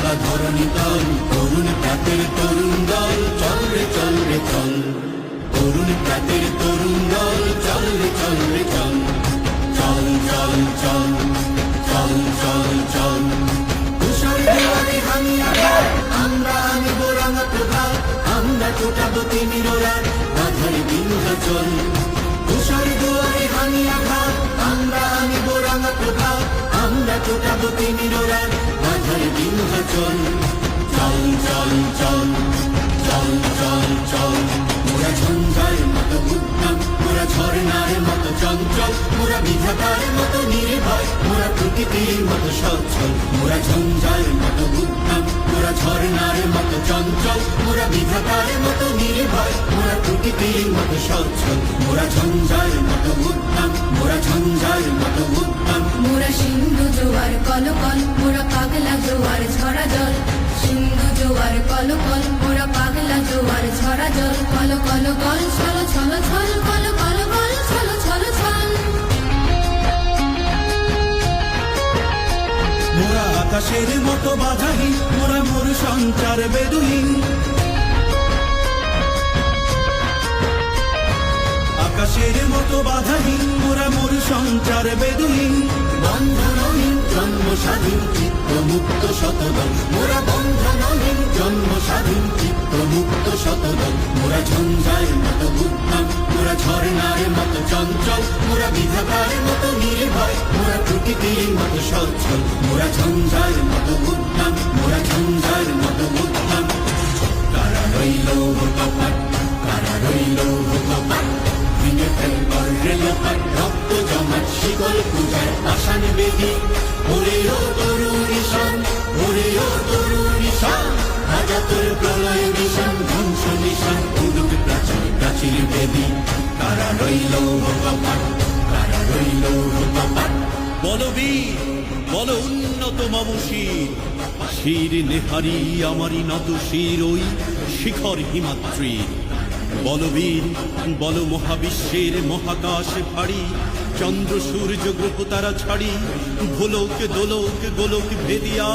সারা ধরণী তল, তরুণ প্রাতের তরুণ দল, চল রে চল রে চল। তরুণ প্রাতের তরুণ দল, চল রে চল রে চল। চল চল চল চল চল চল। তুষার দেওয়ালে ভাঙিয়া ঘর, আমরা আনিব রাঙা প্রভাত, আমরা ছোটাবো তিমির রাত, মাঝারি বিন্ধ্যাচল। তুষার দুয়ারে ভাঙিয়া ঘর, আমরা আনিব রাঙা প্রভাত, আমরা ছোটাবো তিমির রাত, মাঝারি বিন্ধ্যাচল। চল চল চল চল চল চল। মোরা ঝঞ্ঝার মতো উদ্যম, মোরা ঝর্ণার মতো চঞ্চল, মোরা বিধাতার মতো নির্ভয়, মোরা প্রকৃতির মতো সচ্ছল। মোরা ঝঞ্ঝার মতো উদ্যম, মোরা ঝর্ণার মতো চঞ্চল, মোরা বিধাতার মতো নির্ভয়, মোরা প্রকৃতির মতো সচ্ছল। মোরা ঝঞ্ঝার মতো উদ্যম, মোরা ঝঞ্ঝার মতো উদ্যম। মোরা সিন্ধু জোয়ার কলকল, মোরা পাগলা জোয়ার ঝরা জল। সিন্ধু জোয়ার কলকল, মোরা পাগলা জোয়ার ঝরা জল। কল কল কল ছল ছল ছল, কল কল কল ছল ছল ছল। মোরা আকাশের মতো বাধাহীন, মোরা মোর সঞ্চার বেদুহীন। আকাশের মতো বাধাহীন, মোরা মোর সঞ্চার বেদুহীন। বন্ধনহীন জন্ম স্বাধীন, চিত্ত মুক্ত শতদল, মোরা বন্ধনহীন জন্ম স্বাধীন, চিত্ত মুক্ত শতদল। মোরা ঝঞ্ঝার মতো উদ্যম, মোরা ঝর্ণার মতো চঞ্চল, মোরা বিধাতার মতো নির্ভয়, মোরা প্রকৃতির মতো সচ্ছল। মোরা ঝঞ্ঝার মতো উদ্যম, মোরা ঝঞ্ঝার মতো উদ্যম। কারা রইল কপাট, কারা রইল কপাট, ভেঙে ফেল করে লোপাট, রক্ত জমাট শিকল পূজার পাষাণ বেদি। ওরে ও তরুণ ঈশান, ওরে ও তরুণ ঈশান, রাজা তোর প্রলয় নিশান, ধ্বংস নিশান, উদুক প্রাচীর প্রাচীর বেদি। কারা রইল কপাট, কারা রইল কপাট। বলবীর বল উন্নত মম শির, শির নেহারি আমারি নত শির ওই শিখর হিমাদ্রির। বলবীর বল মহাবিশ্বের মহাকাশ ভারী, চন্দ্র সূর্য গ্রহ তারা ছাড়ি, ভোলক দোলক গোলক ভেদিয়া।